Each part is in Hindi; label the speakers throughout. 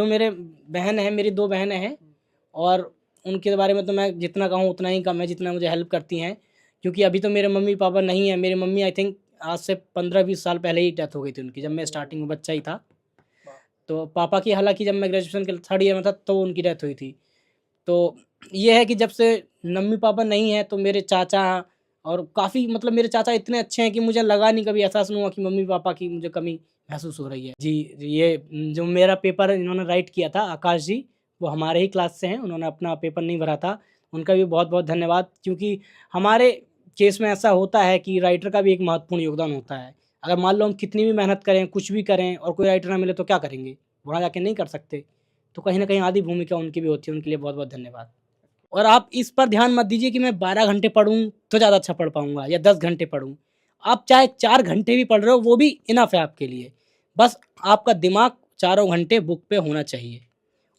Speaker 1: जो मेरे बहन है, मेरी 2 बहनें हैं और उनके बारे में तो मैं जितना कहूँ उतना ही कम है, जितना मुझे हेल्प करती हैं। क्योंकि अभी तो मेरे मम्मी-पापा नहीं हैं। मेरी मम्मी आई थिंक आज से 15-20 साल पहले ही डेथ हो गई थी उनकी, जब मैं स्टार्टिंग में बच्चा ही था। तो पापा की हालाँकि जब मैं ग्रेजुएशन के 3rd ईयर में था तो उनकी डेथ हुई थी। तो ये है कि जब से मम्मी-पापा नहीं हैं तो मेरे चाचा और काफ़ी मतलब मेरे चाचा इतने अच्छे हैं कि मुझे लगा नहीं, कभी एहसास नहीं हुआ कि मम्मी-पापा की मुझे कमी महसूस हो रही है। जी, ये जो मेरा पेपर इन्होंने राइट किया था आकाश जी, वो हमारे ही क्लास से हैं, उन्होंने अपना पेपर नहीं भरा था। उनका भी बहुत-बहुत धन्यवाद, क्योंकि हमारे केस में ऐसा होता है कि राइटर का भी एक महत्वपूर्ण योगदान होता है। अगर मान लो हम कितनी भी मेहनत करें, कुछ भी करें और कोई राइटर ना मिले तो क्या करेंगे? वहाँ जाके नहीं कर सकते। तो कहीं न कहीं आधी भूमिका उनकी भी होती है, उनके लिए बहुत-बहुत धन्यवाद। और आप इस पर ध्यान मत दीजिए कि मैं 12 घंटे पढ़ूँ तो ज़्यादा अच्छा पढ़ पाऊँगा या 10 घंटे पढ़ूँ। आप चाहे 4 घंटे भी पढ़ रहे हो वो भी इनफ है आपके लिए। बस आपका दिमाग चारों घंटे बुक पे होना चाहिए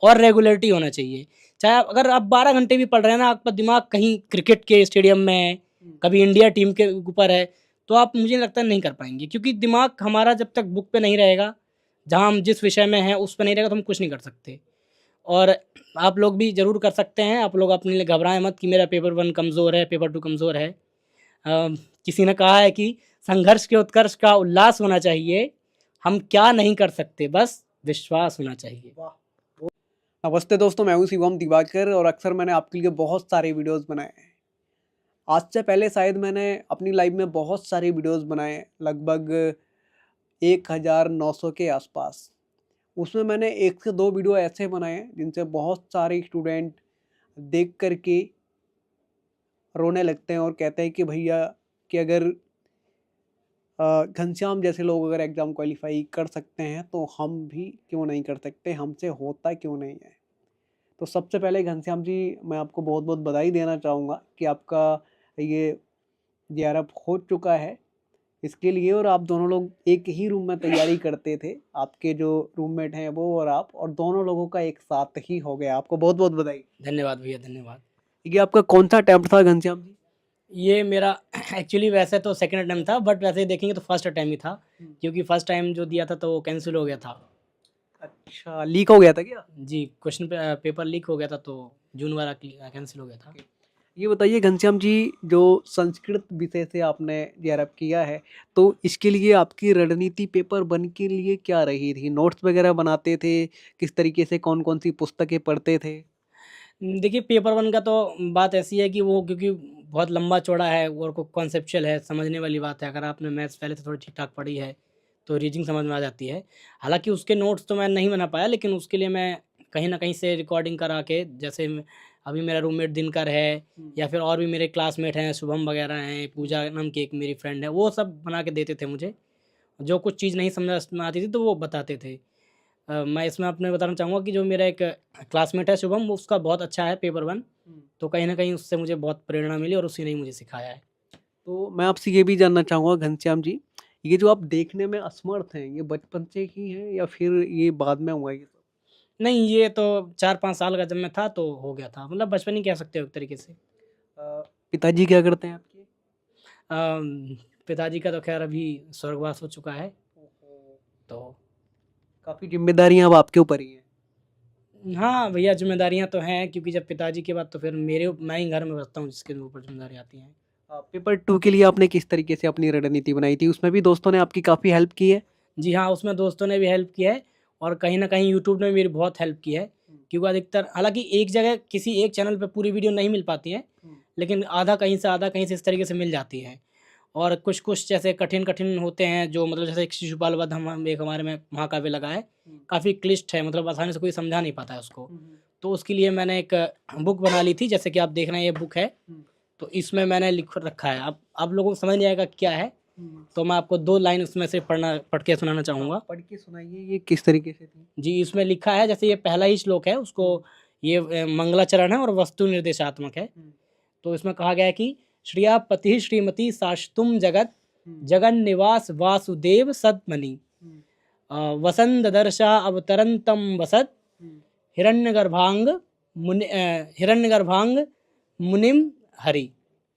Speaker 1: और रेगुलरिटी होना चाहिए। चाहे अगर आप 12 घंटे भी पढ़ रहे हैं ना, आपका दिमाग कहीं क्रिकेट के स्टेडियम में है, कभी इंडिया टीम के ऊपर है, तो आप मुझे नहीं लगता नहीं कर पाएँगे, क्योंकि दिमाग हमारा जब तक बुक पे नहीं रहेगा, जहाँ हम जिस विषय में हैं उस पे नहीं रहेगा तो हम कुछ नहीं कर सकते। और आप लोग भी ज़रूर कर सकते हैं। आप लोग अपने लिए घबराएँ मत कि मेरा पेपर 1 कमज़ोर है, पेपर 2 कमज़ोर है। किसी ने कहा है कि संघर्ष के उत्कर्ष का उल्लास होना चाहिए, हम क्या नहीं कर सकते, बस विश्वास होना चाहिए।
Speaker 2: नमस्ते दोस्तों, मैं हूं शिवम दिवाकर और अक्सर मैंने आपके लिए बहुत सारे वीडियोस बनाए हैं। आज से पहले शायद मैंने अपनी लाइफ में बहुत सारे वीडियोस बनाए, लगभग 1900 के आसपास। उसमें मैंने 1 से 2 वीडियो ऐसे बनाए हैं जिनसे बहुत सारे स्टूडेंट देख कर के रोने लगते हैं और कहते हैं कि भैया कि अगर घनश्याम जैसे लोग अगर एग्ज़ाम क्वालिफाई कर सकते हैं तो हम भी क्यों नहीं कर सकते, हमसे होता क्यों नहीं है। तो सबसे पहले घनश्याम जी, मैं आपको बहुत बहुत बधाई देना चाहूँगा कि आपका ये जेआरएफ हो चुका है इसके लिए। और आप दोनों लोग एक ही रूम में तैयारी करते थे, आपके जो रूममेट हैं वो और आप, और दोनों लोगों का एक साथ ही हो गया। आपको बहुत बहुत बधाई।
Speaker 1: धन्यवाद भैया, धन्यवाद।
Speaker 2: ये आपका कौन सा अटेम्प्ट था घनश्याम जी?
Speaker 1: ये मेरा एक्चुअली वैसे तो सेकंड अटेम्प्ट था, बट वैसे देखेंगे तो फर्स्ट अटेम्प्ट ही था, क्योंकि फर्स्ट टाइम जो दिया था तो वो कैंसिल हो गया था।
Speaker 2: अच्छा, लीक हो गया था क्या?
Speaker 1: जी, क्वेश्चन पेपर लीक हो गया था तो जून वाला कैंसिल हो गया था।
Speaker 2: ये बताइए घनश्याम जी, जो संस्कृत विषय से आपने जेआरएफ किया है, तो इसके लिए आपकी रणनीति पेपर 1 के लिए क्या रही थी? नोट्स वगैरह बनाते थे? किस तरीके से कौन-कौन सी पुस्तकें पढ़ते थे?
Speaker 1: देखिए, पेपर 1 का तो बात ऐसी है कि वो क्योंकि बहुत लंबा-चौड़ा है और कॉन्सेप्चुअल है, समझने वाली बात है। अगर आपने मैथ्स पहले से थोड़ी ठीक-ठाक पढ़ी है, तो रीज़निंग समझ में आ जाती है। हालाँकि उसके नोट्स तो मैं नहीं बना पाया, लेकिन उसके लिए मैं कहीं न कहीं से रिकॉर्डिंग करा के, जैसे अभी मेरा रूममेट दिनकर है या फिर और भी मेरे क्लासमेट हैं, शुभम वगैरह हैं, पूजा नाम की एक मेरी फ्रेंड है, वो सब बना के देते थे मुझे। जो कुछ चीज़ नहीं समझ में आती थी, तो वो बताते थे। मैं इसमें अपने बताना चाहूँगा कि जो मेरा एक क्लासमेट है शुभम, वो उसका बहुत अच्छा है पेपर 1, तो कहीं न कहीं उससे मुझे बहुत प्रेरणा मिली और उसी ने ही मुझे सिखाया है।
Speaker 2: तो मैं आपसे ये भी जानना चाहूँगा घनश्याम जी, ये जो आप देखने में असमर्थ हैं, ये बचपन से ही है या फिर ये बाद में हुआ ये सब?
Speaker 1: नहीं, ये तो 4-5 साल का जब मैं था तो हो गया था, मतलब बचपन ही कह सकते हो एक तरीके से।
Speaker 2: पिताजी क्या करते हैं आपके?
Speaker 1: पिताजी का तो ख़ैर अभी स्वर्गवास हो चुका है, तो
Speaker 2: काफ़ी ज़िम्मेदारियाँ अब आपके ऊपर ही हैं।
Speaker 1: हाँ, भैया ज़िम्मेदारियाँ तो हैं, क्योंकि जब पिताजी के बाद तो फिर मैं ही घर में बसता हूँ जिसके ऊपर ज़िम्मेदारी आती हैं।
Speaker 2: पेपर 2 के लिए आपने किस तरीके से अपनी रणनीति बनाई थी? उसमें भी दोस्तों ने आपकी काफ़ी हेल्प की है?
Speaker 1: जी हाँ, उसमें दोस्तों ने भी हेल्प की है और कहीं न कहीं यूट्यूब ने मेरी बहुत हेल्प की है, क्योंकि अधिकतर हालाँकि एक जगह किसी एक चैनल पे पूरी वीडियो नहीं मिल पाती हैं, लेकिन आधा कहीं से इस तरीके से मिल जाती है। और कुछ-कुछ जैसे कठिन-कठिन होते हैं, जो मतलब जैसे एक शिशुपाल वध हम एक हमारे में महाकाव्य लगा है, काफ़ी क्लिष्ट है, मतलब आसानी से कोई समझा नहीं पाता है उसको। तो उसके लिए मैंने एक बुक बना ली थी, जैसे कि आप देख रहे हैं ये बुक है, तो इसमें मैंने लिख रखा है। अब आप लोगों को समझ नहीं आएगा क्या है, तो मैं आपको 2 लाइन उसमें से पढ़ के सुनाना चाहूँगा।
Speaker 2: पढ़ के सुनाइए, ये किस तरीके से थी?
Speaker 1: जी, इसमें लिखा है, जैसे ये पहला ही श्लोक है, उसको ये मंगलाचरण है और वस्तु निर्देशात्मक है। तो इसमें कहा गया है कि श्रिया पतिः श्रीमती साष्टुम जगत जगन्निवास वासुदेव सद्मनि वसन् ददर्शा अवतरन्तं वसत् हिरण्यगर्भांग मुनिम हरि।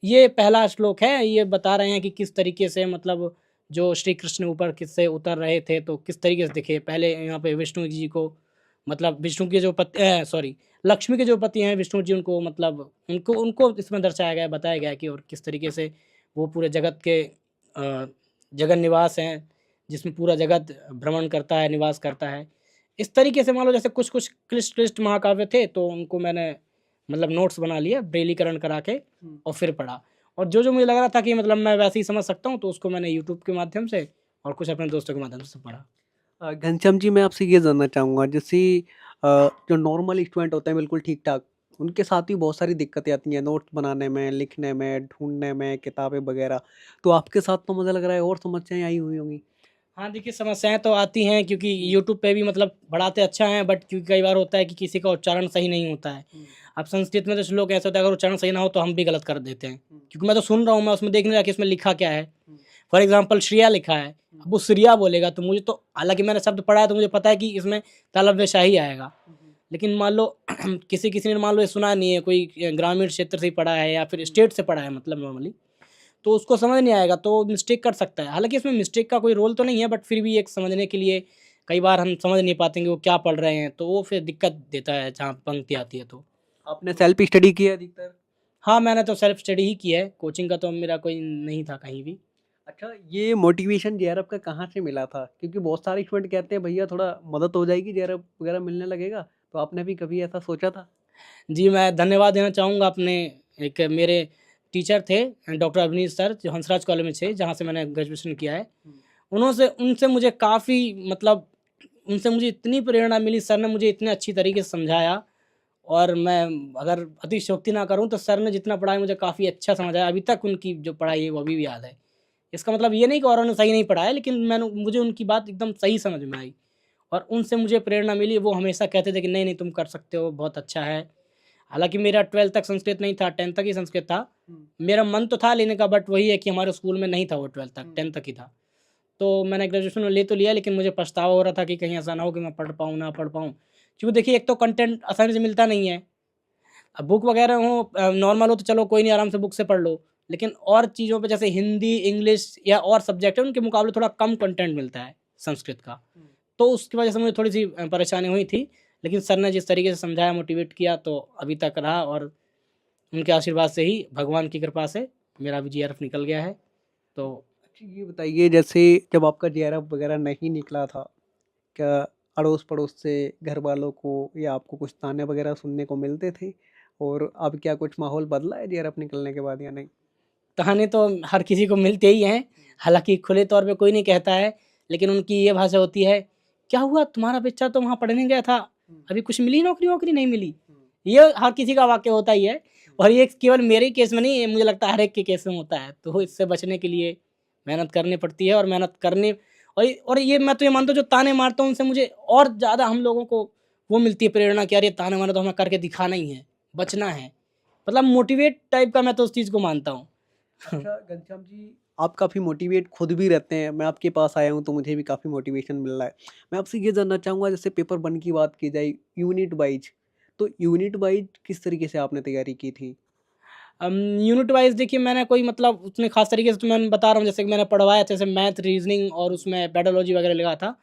Speaker 1: ये पहला श्लोक है, ये बता रहे हैं कि किस तरीके से मतलब जो श्री कृष्ण ऊपर किससे उतर रहे थे तो किस तरीके से दिखे। पहले यहाँ पे विष्णु जी को मतलब विष्णु के जो पति सॉरी लक्ष्मी के जो पति हैं विष्णु जी, उनको मतलब उनको उनको इसमें दर्शाया गया है, बताया गया है कि और किस तरीके से वो पूरे जगत के जगन निवास हैं, जिसमें पूरा जगत भ्रमण करता है, निवास करता है। इस तरीके से मान लो जैसे कुछ-कुछ क्लिष्ट महाकाव्य थे, तो उनको मैंने मतलब नोट्स बना लिए, ब्रेलीकरण करा के और फिर पढ़ा। और जो-जो मुझे लग रहा था कि मतलब मैं वैसे ही समझ सकता हूँ, तो उसको मैंने यूट्यूब के माध्यम से और कुछ अपने दोस्तों के माध्यम से पढ़ा।
Speaker 2: घनश्याम जी, मैं आपसे ये जानना चाहूँगा, जैसे जो नॉर्मल स्टूडेंट होते हैं बिल्कुल ठीक-ठाक, उनके साथ भी बहुत सारी दिक्कतें आती हैं नोट्स बनाने में, लिखने में, ढूँढने में, किताबें वगैरह। तो आपके साथ तो मुझे लग रहा है और समस्याएँ आई हुई होंगी?
Speaker 1: हाँ, देखिए समस्याएँ तो आती हैं क्योंकि यूट्यूब पे भी मतलब पढ़ाते अच्छा हैं, बट क्योंकि कई बार होता है कि किसी का उच्चारण सही नहीं होता है। अब संस्कृत में तो श्लोक ऐसा होता है, अगर उच्चारण सही ना हो तो हम भी गलत कर देते हैं। क्योंकि मैं तो सुन रहा हूँ, मैं उसमें देख नहीं रहा कि इसमें लिखा क्या है। फॉर एग्ज़ाम्पल श्रिया लिखा है, अब वो श्रिया बोलेगा तो मुझे तो, हालाँकि मैंने शब्द पढ़ा है तो मुझे पता है कि इसमें तालव्य शाही आएगा। लेकिन मान लो किसी ने मान लो ये सुना नहीं है, कोई ग्रामीण क्षेत्र से ही पढ़ा है या फिर स्टेट से पढ़ा है मतलब नॉर्मली, तो उसको समझ नहीं आएगा, तो मिस्टेक कर सकता है। हालाँकि इसमें मिस्टेक का कोई रोल तो नहीं है, बट फिर भी एक समझने के लिए कई बार हम समझ नहीं पाते हैं कि वो क्या पढ़ रहे हैं, तो वो फिर दिक्कत देता है जहाँ पंक्ति आती है तो।
Speaker 2: आपने सेल्फ स्टडी की है अधिकतर?
Speaker 1: हाँ, मैंने तो सेल्फ स्टडी ही की है, कोचिंग का तो मेरा कोई नहीं था कहीं भी।
Speaker 2: अच्छा, ये मोटिवेशन जेआरएफ का कहाँ से मिला था? क्योंकि बहुत सारे स्टूडेंट कहते हैं भैया थोड़ा मदद हो जाएगी, जेआरएफ वगैरह मिलने लगेगा, तो आपने भी कभी ऐसा सोचा था?
Speaker 1: जी, मैं धन्यवाद देना चाहूँगा अपने एक मेरे टीचर थे डॉक्टर अवनीश सर, जो हंसराज कॉलेज में थे, जहाँ से मैंने ग्रेजुएशन किया है। उन्हों से उनसे मुझे काफ़ी मतलब उनसे मुझे इतनी प्रेरणा मिली, सर ने मुझे इतने अच्छी तरीके से समझाया, और मैं अगर अतिशयोक्ति ना करूँ तो सर ने जितना पढ़ाया मुझे काफ़ी अच्छा समझ आया। अभी तक उनकी जो पढ़ाई है वो अभी भी याद है। इसका मतलब ये नहीं कि औरों ने सही नहीं पढ़ाया, लेकिन मुझे उनकी बात एकदम सही समझ में आई और उनसे मुझे प्रेरणा मिली। वो हमेशा कहते थे कि नहीं, नहीं तुम कर सकते हो, बहुत अच्छा है। हालाँकि मेरा 12th तक संस्कृत नहीं था, 10th तक ही संस्कृत था। मेरा मन तो था लेने का, बट वही है कि हमारे स्कूल में नहीं था वो 12th तक, 10th तक ही था। तो मैंने ग्रेजुएशन में ले तो लिया, लेकिन मुझे पछतावा हो रहा था कि कहीं ऐसा ना हो कि मैं पढ़ पाऊँ, ना पढ़ पाऊँ। क्योंकि देखिए एक तो कंटेंट आसानी से मिलता नहीं है। अब बुक वगैरह हो नॉर्मल हो तो चलो कोई नहीं, आराम से बुक से पढ़ लो। लेकिन और चीज़ों पे जैसे हिंदी, इंग्लिश या और सब्जेक्ट है, उनके मुकाबले थोड़ा कम कंटेंट मिलता है संस्कृत का। तो उसकी वजह से मुझे थोड़ी-सी परेशानी हुई थी। लेकिन सर ने जिस तरीके से समझाया, मोटिवेट किया, तो अभी तक रहा, और उनके आशीर्वाद से ही, भगवान की कृपा से मेरा भी जीआरएफ निकल गया है। तो
Speaker 2: अच्छा, ये बताइए, जैसे जब आपका जेआरएफ वगैरह नहीं निकला था, क्या अड़ोस-पड़ोस से घरवालों को या आपको कुछ ताने वगैरह सुनने को मिलते थे? और अब क्या कुछ माहौल बदला है जेआरएफ निकलने के बाद या नहीं?
Speaker 1: ताने तो हर किसी को मिलते ही हैं, हालाँकि खुले तौर पे कोई नहीं कहता है, लेकिन उनकी ये भाषा होती है, "क्या हुआ तुम्हारा बच्चा तो वहाँ पढ़ने गया था, अभी कुछ मिली नौकरी-वोकरी नहीं मिली?" ये हर किसी का वाक्य होता ही है, और ये केवल मेरे ही केस में नहीं, ये मुझे लगता है हर एक के केस में होता है। तो इससे बचने के लिए मेहनत करनी पड़ती है, और मेहनत करने और ये मैं तो ये मानता हूँ, जो ताने मारता हूँ उनसे मुझे और ज़्यादा हम लोगों को वो मिलती है प्रेरणा कि यार ये ताने मारे तो हमें करके दिखाना ही है, बचना है। मतलब मोटिवेट टाइप का मैं तो उस चीज़ को मानता हूँ।
Speaker 2: अच्छा घनश्याम जी, आप काफ़ी मोटिवेट खुद भी रहते हैं। मैं आपके पास आया हूँ तो मुझे भी काफ़ी मोटिवेशन मिल रहा है। मैं आपसे ये जानना चाहूँगा, जैसे पेपर 1 की बात की जाए यूनिट वाइज़, तो यूनिट वाइज़ किस तरीके से आपने तैयारी की थी?
Speaker 1: यूनिट वाइज़ देखिए मैंने कोई मतलब उसमें ख़ास तरीके से तो मैं बता रहा हूँ, जैसे कि मैंने पढ़वाया, जैसे मैथ, रीज़निंग और उसमें पेडागोजी वगैरह लगा था।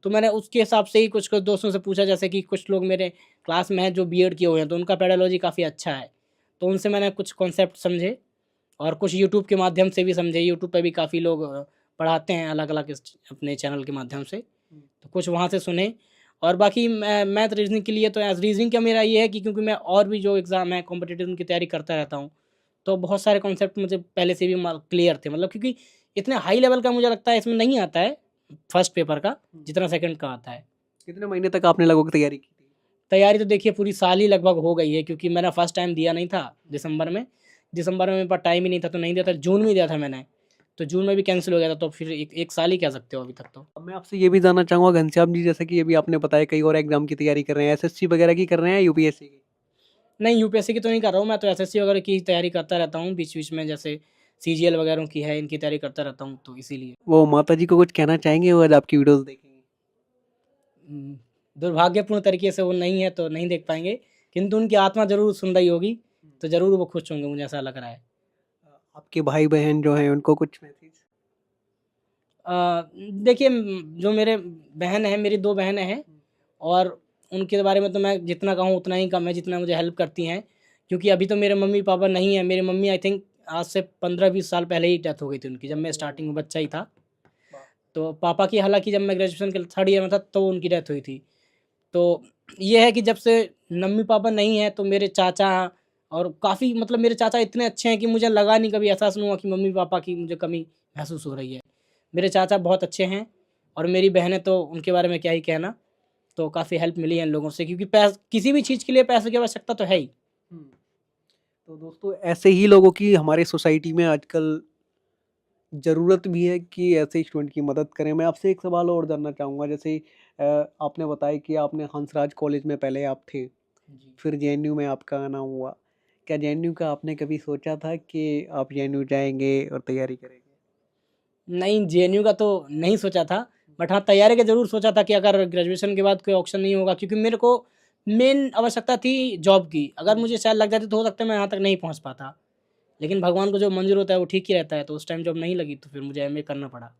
Speaker 1: तो मैंने उसके हिसाब से ही कुछ-कुछ दोस्तों से पूछा, जैसे कि कुछ लोग मेरे क्लास में हैं जो बीएड किए हुए हैं, तो उनका पेडागोजी काफ़ी अच्छा है। तो उनसे मैंने कुछ कॉन्सेप्ट समझे, और कुछ यूट्यूब के माध्यम से भी समझे। यूट्यूब पे भी काफ़ी लोग पढ़ाते हैं अलग-अलग इस अपने चैनल के माध्यम से। तो कुछ वहाँ से सुने, और बाकी मैथ, रीज़निंग के लिए तो रीज़निंग का मेरा ये है कि क्योंकि मैं और भी जो एग्ज़ाम है कॉम्पिटिटिव, उनकी तैयारी करता रहता हूँ। तो बहुत सारे कॉन्सेप्ट मुझे पहले से भी क्लियर थे, मतलब क्योंकि इतने हाई लेवल का मुझे लगता है इसमें नहीं आता है फर्स्ट पेपर का, जितना सेकंड का आता है।
Speaker 2: कितने महीने तक आपने लगभग तैयारी की थी?
Speaker 1: तैयारी तो देखिए पूरी साल ही लगभग हो गई है, क्योंकि मैंने फर्स्ट टाइम दिया नहीं था दिसंबर में मेरे पास टाइम ही नहीं था, तो नहीं दिया था। जून में दिया था मैंने, तो जून में भी कैंसिल हो गया था, तो फिर एक साल ही कह सकते हो अभी तक तो।
Speaker 2: अब मैं आपसे ये भी जानना चाहूँगा घनश्याम जी, जैसे कि अभी आपने बताया कई और एग्ज़ाम की तैयारी कर रहे हैं, एसएससी वगैरह की कर रहे हैं या यूपीएससी की?
Speaker 1: नहीं, यूपीएससी की तो नहीं कर रहा हूँ, मैं तो एसएससी वगैरह की तैयारी करता रहता हूँ बीच-बीच में, जैसे सीजीएल वगैरह की है, इनकी तैयारी करता रहता हूँ, तो इसीलिए।
Speaker 2: वो माताजी को कुछ कहना चाहेंगे वो आज आपकी वीडियोज़ देखेंगी?
Speaker 1: उम, दुर्भाग्यपूर्ण तरीके से वो नहीं है तो नहीं देख पाएँगे, किंतु उनकी आत्मा ज़रूर सुन रही होगी, तो ज़रूर वो खुश होंगे, मुझे ऐसा लग रहा है।
Speaker 2: आपके भाई-बहन जो हैं उनको कुछ मैसेज?
Speaker 1: देखिए जो मेरे बहन हैं, मेरी 2 बहनें हैं, और उनके बारे में तो मैं जितना कहूँ उतना ही कम है, जितना मुझे हेल्प करती हैं, क्योंकि अभी तो मेरे मम्मी पापा नहीं हैं। मेरी मम्मी आई थिंक आज से 15-20 साल पहले ही डेथ हो गई थी उनकी, जब मैं स्टार्टिंग में बच्चा ही था। तो पापा की हालाँकि जब मैं ग्रेजुएशन के 3rd ईयर में था तो उनकी डेथ हुई थी। तो ये है कि जब से मम्मी पापा नहीं हैं तो मेरे चाचा, और काफ़ी मतलब मेरे चाचा इतने अच्छे हैं कि मुझे लगा नहीं, कभी एहसास नहीं हुआ कि मम्मी पापा की मुझे कमी महसूस हो रही है। मेरे चाचा बहुत अच्छे हैं, और मेरी बहनें तो उनके बारे में क्या ही कहना। तो काफ़ी हेल्प मिली है इन लोगों से, क्योंकि किसी भी चीज़ के लिए पैसे की आवश्यकता तो है ही।
Speaker 2: तो दोस्तों ऐसे ही लोगों की हमारे सोसाइटी में आजकल ज़रूरत भी है कि ऐसे स्टूडेंट की मदद करें। मैं आपसे एक सवाल और जानना चाहूँगा, जैसे आपने बताया कि आपने हंसराज कॉलेज में पहले आप थे, फिर जेएनयू में आपका आना हुआ। क्या जेएनयू का आपने कभी सोचा था कि आप जेएनयू जाएँगे और तैयारी करेंगे?
Speaker 1: नहीं, जेएनयू का तो नहीं सोचा था, बट हाँ, तैयारी का ज़रूर सोचा था कि अगर ग्रेजुएशन के बाद कोई ऑप्शन नहीं होगा, क्योंकि मेरे को मेन आवश्यकता थी जॉब की। अगर मुझे शायद लग जाती तो हो सकता है मैं यहाँ तक नहीं पहुँच पाता। लेकिन भगवान को जो मंज़ूर होता है वो ठीक ही रहता है, तो उस टाइम जॉब नहीं लगी तो फिर मुझे एमए करना पड़ा।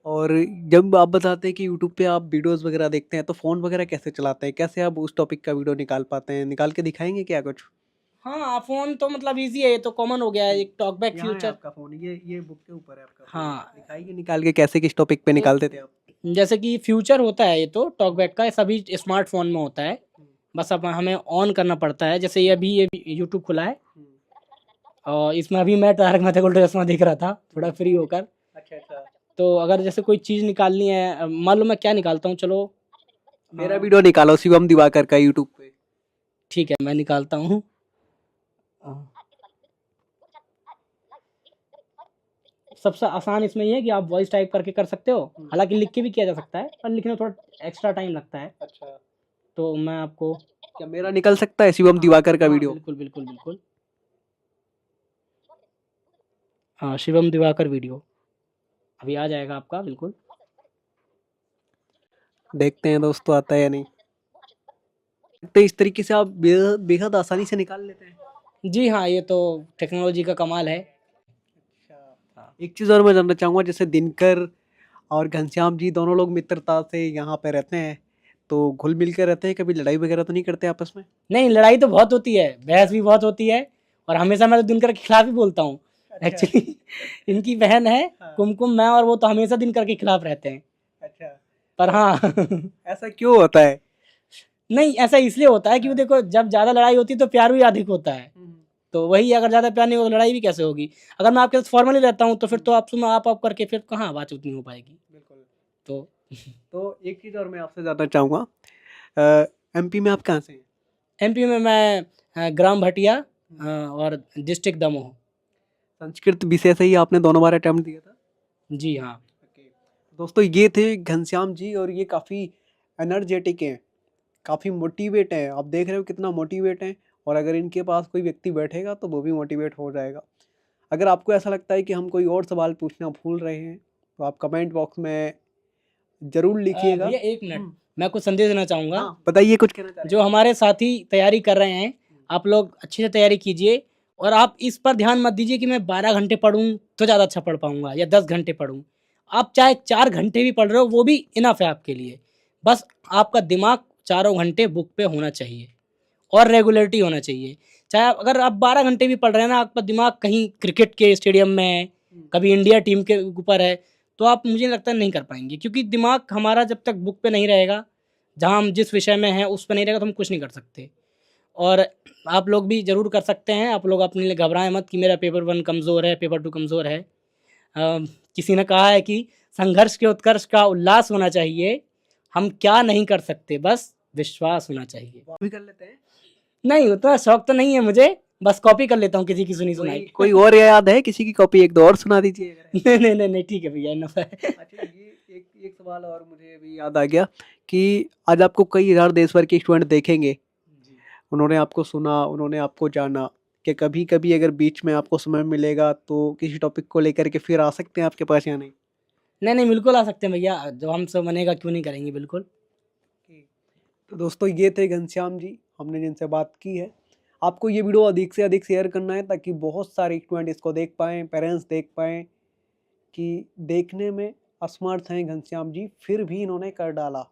Speaker 2: और जब आप बताते हैं कि यूट्यूब पे आप वीडियोज़ वगैरह देखते हैं, तो फ़ोन वगैरह कैसे चलाते हैं? कैसे आप उस टॉपिक का वीडियो निकाल पाते हैं? निकाल के दिखाएँगे क्या कुछ?
Speaker 1: हाँ, फ़ोन तो मतलब ईज़ी है, ये तो कॉमन हो गया है, एक टॉकबैक
Speaker 2: यहाँ है
Speaker 1: फ्यूचर।
Speaker 2: आपका फ़ोन, ये बुक के ऊपर है आपका फ़ोन।
Speaker 1: हाँ,
Speaker 2: दिखाइए निकाल के कैसे किस टॉपिक पे
Speaker 1: तो
Speaker 2: निकालते थे आप?
Speaker 1: जैसे कि फ्यूचर होता है ये तो टॉकबैक का, ये सभी स्मार्टफ़ोन में होता है।
Speaker 2: हुँ,
Speaker 1: बस अब हमें ऑन करना पड़ता है, जैसे ये भी यूट्यूब खुला है,
Speaker 2: हुँ,
Speaker 1: और इसमें अभी मैं तारक मेहता का उल्टा चश्मा देख रहा था, थोड़ा फ्री होकर।
Speaker 2: अच्छा, अच्छा।
Speaker 1: तो अगर जैसे कोई चीज़ निकालनी है, मान लो मैं क्या निकालता हूँ, चलो।
Speaker 2: मेरा
Speaker 1: हाँ,
Speaker 2: वीडियो निकालो शिवम दिवाकर का यूट्यूब पे।
Speaker 1: ठीक है, मैं निकालता हूँ। अ, सबसे आसान इसमें ये है कि आप वॉइस टाइप करके कर सकते हो, हालाँकि लिख के भी किया जा सकता है, पर लिखने में थोड़ा एक्स्ट्रा टाइम लगता है।
Speaker 2: अच्छा।
Speaker 1: तो मैं आपको
Speaker 2: क्या मेरा निकल सकता है शिवम
Speaker 1: हाँ,
Speaker 2: दिवाकर का
Speaker 1: हाँ,
Speaker 2: वीडियो?
Speaker 1: बिल्कुल, बिल्कुल, बिल्कुल। हाँ, शिवम दिवाकर वीडियो, अभी आ जाएगा आपका बिल्कुल।
Speaker 2: देखते हैं दोस्तों आता है या नहीं। तो इस तरीके से आप बेहद आसानी से निकाल लेते हैं।
Speaker 1: जी हाँ, ये तो टेक्नोलॉजी का कमाल है।
Speaker 2: अच्छा। एक चीज़ और मैं जानना चाहूँगा, जैसे दिनकर और घनश्याम जी दोनों लोग मित्रता से यहाँ पे रहते हैं, तो घुल-मिल के रहते हैं, कभी लड़ाई वगैरह तो नहीं करते आपस में?
Speaker 1: नहीं, लड़ाई तो बहुत होती है, बहस भी बहुत होती है, और हमेशा मैं तो दिनकर के खिलाफ ही बोलता हूँ।
Speaker 2: अच्छा।
Speaker 1: एक्चुअली इनकी बहन है
Speaker 2: हाँ।
Speaker 1: कुमकुम, मैं और वो तो हमेशा दिनकर के खिलाफ रहते हैं।
Speaker 2: अच्छा।
Speaker 1: पर
Speaker 2: तो
Speaker 1: हाँ
Speaker 2: ऐसा क्यों होता है?
Speaker 1: नहीं, ऐसा इसलिए होता है क्योंकि
Speaker 2: हाँ।
Speaker 1: देखो, जब ज़्यादा लड़ाई होती है तो प्यार भी अधिक होता है।
Speaker 2: हुँ,
Speaker 1: तो वही, अगर ज़्यादा प्यार नहीं होगा तो लड़ाई भी कैसे होगी? अगर मैं आपके साथ फॉर्मली रहता हूँ तो फिर तो आपसे मैं आप करके फिर कहाँ बातचीत नहीं हो पाएगी।
Speaker 2: बिल्कुल।
Speaker 1: तो
Speaker 2: तो एक चीज़ और मैं आपसे जानना चाहूँगा, अ, एमपी में आप कहाँ से हैं?
Speaker 1: एमपी में मैं ग्राम भटिया, और डिस्ट्रिक्ट दमोह।
Speaker 2: संस्कृत विषय से ही आपने दोनों बार अटेम्प्ट दिया था?
Speaker 1: जी हाँ।
Speaker 2: ओके। दोस्तों ये थे घनश्याम जी, और ये काफ़ी एनर्जेटिक हैं, काफ़ी मोटिवेट हैं। आप देख रहे हो कितना मोटिवेट हैं, और अगर इनके पास कोई व्यक्ति बैठेगा तो वो भी मोटिवेट हो जाएगा। अगर आपको ऐसा लगता है कि हम कोई और सवाल पूछना भूल रहे हैं, तो आप कमेंट बॉक्स में ज़रूर लिखिएगा।
Speaker 1: भैया 1 मिनट,
Speaker 2: हुँ,
Speaker 1: मैं कुछ संदेश देना चाहूँगा।
Speaker 2: हाँ, बताइए कुछ कहना चाह रहे
Speaker 1: जो हमारे साथी तैयारी कर रहे हैं,
Speaker 2: हैं?
Speaker 1: आप लोग अच्छे से तैयारी कीजिए, और आप इस पर ध्यान मत दीजिए कि मैं 12 घंटे पढ़ूँ तो ज़्यादा अच्छा पढ़ पाऊँगा, या 10 घंटे पढ़ूँ। आप चाहे 4 घंटे भी पढ़ रहे हो वो भी इनफ है आपके लिए। बस आपका दिमाग चारों घंटे बुक पे होना चाहिए, और रेगुलरिटी होना चाहिए। चाहे अगर आप 12 घंटे भी पढ़ रहे हैं ना, आपका दिमाग कहीं क्रिकेट के स्टेडियम में है,
Speaker 2: हुँ,
Speaker 1: कभी इंडिया टीम के ऊपर है, तो आप, मुझे लगता है, नहीं कर पाएँगे, क्योंकि दिमाग हमारा जब तक बुक पे नहीं रहेगा, जहाँ हम जिस विषय में हैं उस पे नहीं रहेगा, तो हम कुछ नहीं कर सकते। और आप लोग भी ज़रूर कर सकते हैं। आप लोग अपने लिए घबराएँ मत कि मेरा पेपर 1 कमज़ोर है, पेपर 2 कमज़ोर है। किसी ने कहा है कि संघर्ष के उत्कर्ष का उल्लास होना चाहिए, हम क्या नहीं कर सकते, बस विश्वास होना चाहिए।
Speaker 2: वो भी कर लेते हैं।
Speaker 1: नहीं, उतना शौक तो नहीं है मुझे, बस कॉपी कर लेता हूँ किसी की
Speaker 2: कोई
Speaker 1: सुनी-सुनाई।
Speaker 2: कोई और याद है किसी की कॉपी, एक दो और सुना दीजिए अगर है।
Speaker 1: नहीं, नहीं, नहीं, नहीं, ठीक है भैया, इनफ है।
Speaker 2: अच्छा, ये एक एक सवाल और मुझे अभी याद आ गया कि आज आपको कई हज़ार देश भर के स्टूडेंट देखेंगे, उन्होंने आपको सुना, उन्होंने आपको जाना, कि कभी-कभी अगर बीच में आपको समय मिलेगा तो किसी टॉपिक को लेकर के फिर आ सकते हैं आपके पास या नहीं?
Speaker 1: नहीं, नहीं, बिल्कुल आ सकते हैं भैया, जो हमसे बनेगा क्यों नहीं करेंगे, बिल्कुल।
Speaker 2: तो दोस्तों ये थे घनश्याम जी, हमने जिनसे बात की है। आपको ये वीडियो अधिक से अधिक शेयर करना है ताकि बहुत सारे स्टूडेंट इसको देख पाएँ, पेरेंट्स देख पाएँ कि देखने में असमर्थ हैं घनश्याम जी, फिर भी इन्होंने कर डाला।